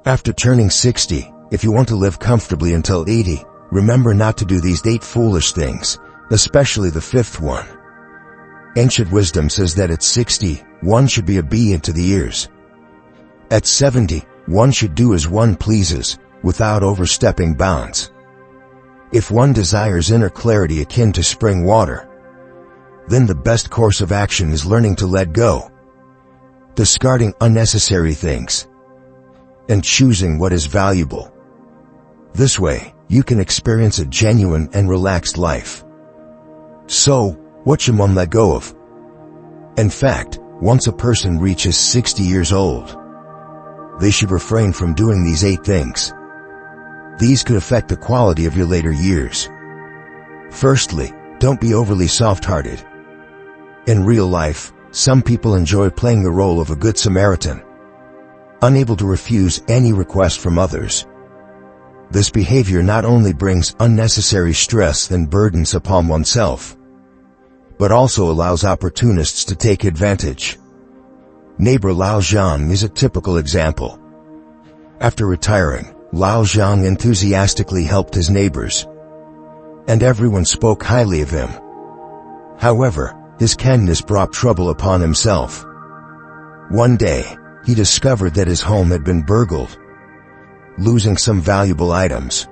After turning 60, if you want to live comfortably until 80, remember not to do these 8 foolish things, especially the 5th one. Ancient wisdom says that at 60, one should be a bee into the ears. At 70, one should do as one pleases, without overstepping bounds. If one desires inner clarity akin to spring water, then the best course of action is learning to let go, discarding unnecessary things, and choosing what is valuable. This way, you can experience a genuine and relaxed life. So, what should one let go of? In fact, once a person reaches 60 years old, they should refrain from doing these 8 things. These could affect the quality of your later years. Firstly, don't be overly soft-hearted. In real life, some people enjoy playing the role of a good Samaritan, unable to refuse any request from others. This behavior not only brings unnecessary stress and burdens upon oneself, but also allows opportunists to take advantage. Neighbor Lao Zhang is a typical example. After retiring, Lao Zhang enthusiastically helped his neighbors, and everyone spoke highly of him. However, his kindness brought trouble upon himself. One day, he discovered that his home had been burgled, losing some valuable items.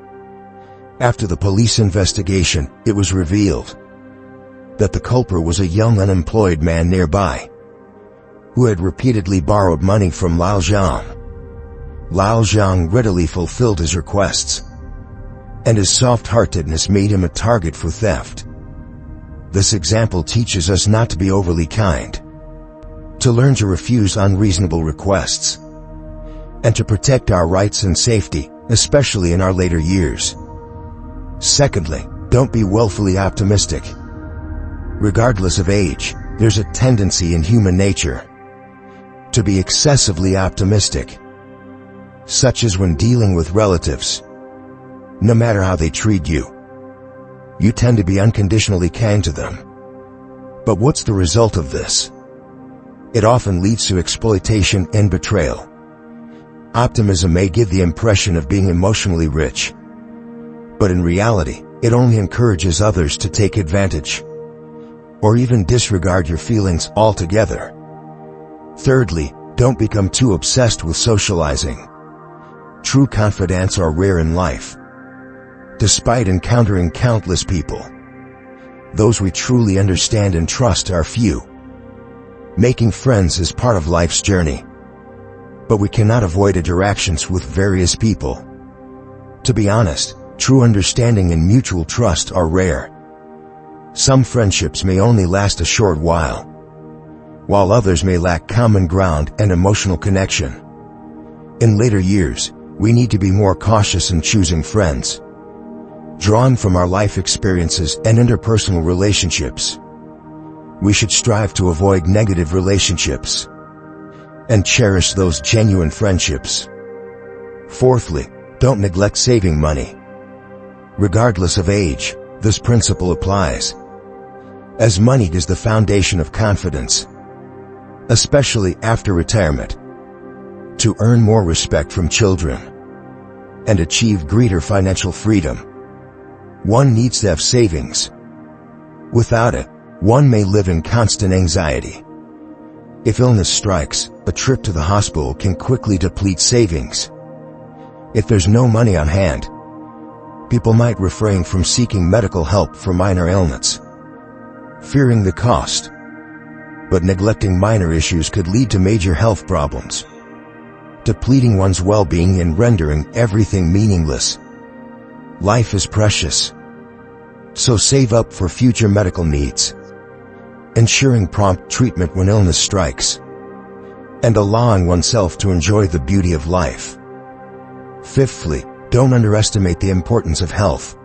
After the police investigation, it was revealed that the culprit was a young unemployed man nearby, who had repeatedly borrowed money from Lao Zhang. Lao Zhang readily fulfilled his requests, and his soft-heartedness made him a target for theft. This example teaches us not to be overly kind, to learn to refuse unreasonable requests, and to protect our rights and safety, especially in our later years. Secondly, don't be willfully optimistic. Regardless of age, there's a tendency in human nature to be excessively optimistic, such as when dealing with relatives. No matter how they treat you, you tend to be unconditionally kind to them. But what's the result of this? It often leads to exploitation and betrayal. Optimism may give the impression of being emotionally rich, but in reality, it only encourages others to take advantage, or even disregard your feelings altogether. Thirdly, don't become too obsessed with socializing. True confidants are rare in life. Despite encountering countless people, those we truly understand and trust are few. Making friends is part of life's journey, but we cannot avoid interactions with various people. To be honest, true understanding and mutual trust are rare. Some friendships may only last a short while others may lack common ground and emotional connection. In later years, we need to be more cautious in choosing friends, drawn from our life experiences and interpersonal relationships. We should strive to avoid negative relationships and cherish those genuine friendships. Fourthly, don't neglect saving money. Regardless of age, this principle applies, as money is the foundation of confidence, especially after retirement. To earn more respect from children and achieve greater financial freedom, one needs to have savings. Without it, one may live in constant anxiety. If illness strikes, a trip to the hospital can quickly deplete savings. If there's no money on hand, people might refrain from seeking medical help for minor ailments, fearing the cost. But neglecting minor issues could lead to major health problems, depleting one's well-being and rendering everything meaningless. Life is precious, so save up for future medical needs, ensuring prompt treatment when illness strikes, and allowing oneself to enjoy the beauty of life. Fifthly, don't underestimate the importance of health.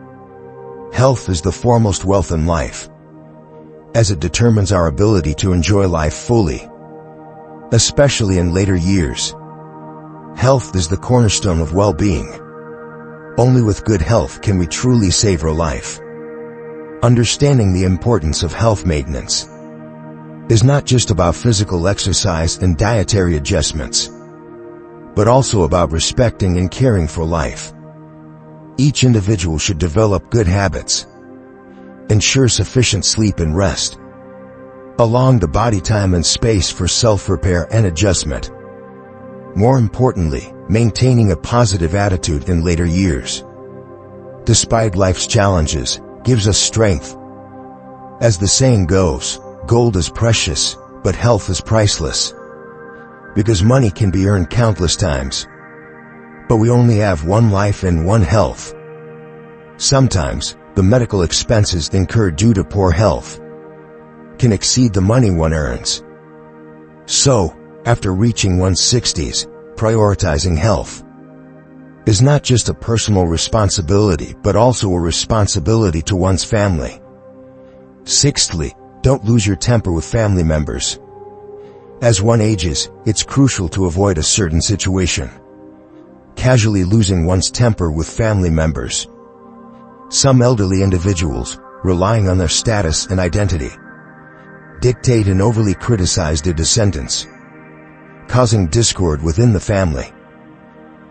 Health is the foremost wealth in life, as it determines our ability to enjoy life fully, especially in later years. Health is the cornerstone of well-being. Only with good health can we truly savor life. Understanding the importance of health maintenance is not just about physical exercise and dietary adjustments, but also about respecting and caring for life. Each individual should develop good habits, ensure sufficient sleep and rest, allowing the body time and space for self-repair and adjustment. More importantly, maintaining a positive attitude in later years, despite life's challenges, gives us strength. As the saying goes, gold is precious, but health is priceless. Because money can be earned countless times, but we only have one life and one health. Sometimes, the medical expenses incurred due to poor health can exceed the money one earns. So, after reaching one's 60s, prioritizing health is not just a personal responsibility but also a responsibility to one's family. Sixthly, don't lose your temper with family members. As one ages, it's crucial to avoid a certain situation, casually losing one's temper with family members. Some elderly individuals, relying on their status and identity, dictate and overly criticize their descendants, causing discord within the family.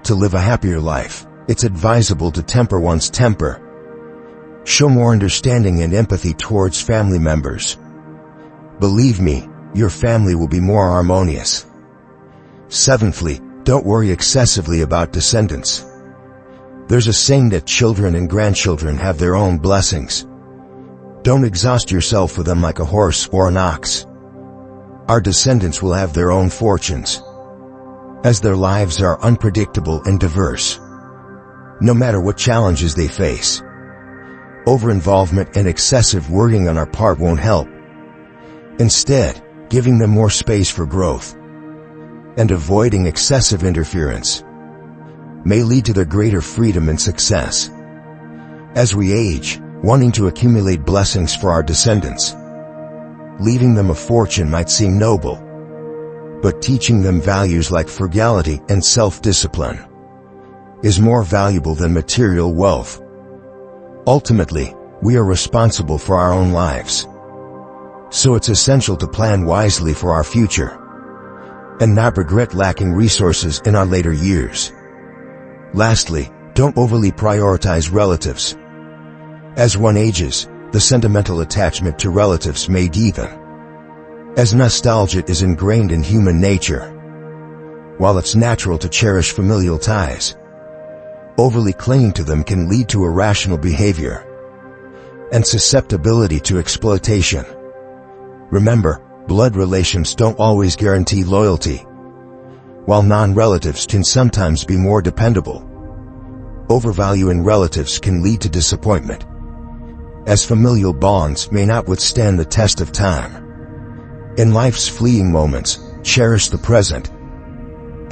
To live a happier life, it's advisable to temper one's temper. Show more understanding and empathy towards family members. Believe me, your family will be more harmonious. Seventhly, don't worry excessively about descendants. There's a saying that children and grandchildren have their own blessings. Don't exhaust yourself with them like a horse or an ox. Our descendants will have their own fortunes, as their lives are unpredictable and diverse. No matter what challenges they face, over-involvement and excessive worrying on our part won't help. Instead, giving them more space for growth and avoiding excessive interference may lead to their greater freedom and success. As we age, wanting to accumulate blessings for our descendants, leaving them a fortune might seem noble, but teaching them values like frugality and self-discipline is more valuable than material wealth. Ultimately, we are responsible for our own lives, so it's essential to plan wisely for our future and not regret lacking resources in our later years. Lastly, don't overly prioritize relatives. As one ages, the sentimental attachment to relatives may deepen, as nostalgia is ingrained in human nature. While it's natural to cherish familial ties, overly clinging to them can lead to irrational behavior and susceptibility to exploitation. Remember, blood relations don't always guarantee loyalty, while non-relatives can sometimes be more dependable. Overvaluing relatives can lead to disappointment, as familial bonds may not withstand the test of time. In life's fleeting moments, cherish the present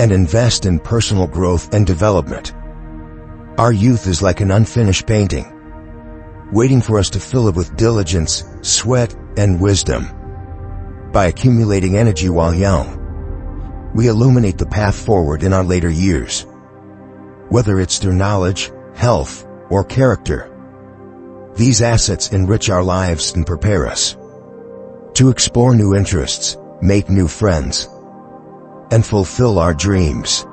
and invest in personal growth and development. Our youth is like an unfinished painting, waiting for us to fill it with diligence, sweat, and wisdom. By accumulating energy while young, we illuminate the path forward in our later years. Whether it's through knowledge, health, or character, these assets enrich our lives and prepare us to explore new interests, make new friends, and fulfill our dreams.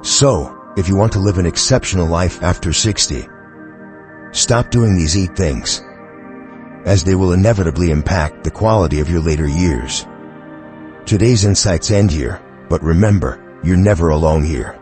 So, if you want to live an exceptional life after 60, stop doing these 8 things, as they will inevitably impact the quality of your later years. Today's insights end here, but remember, you're never alone here.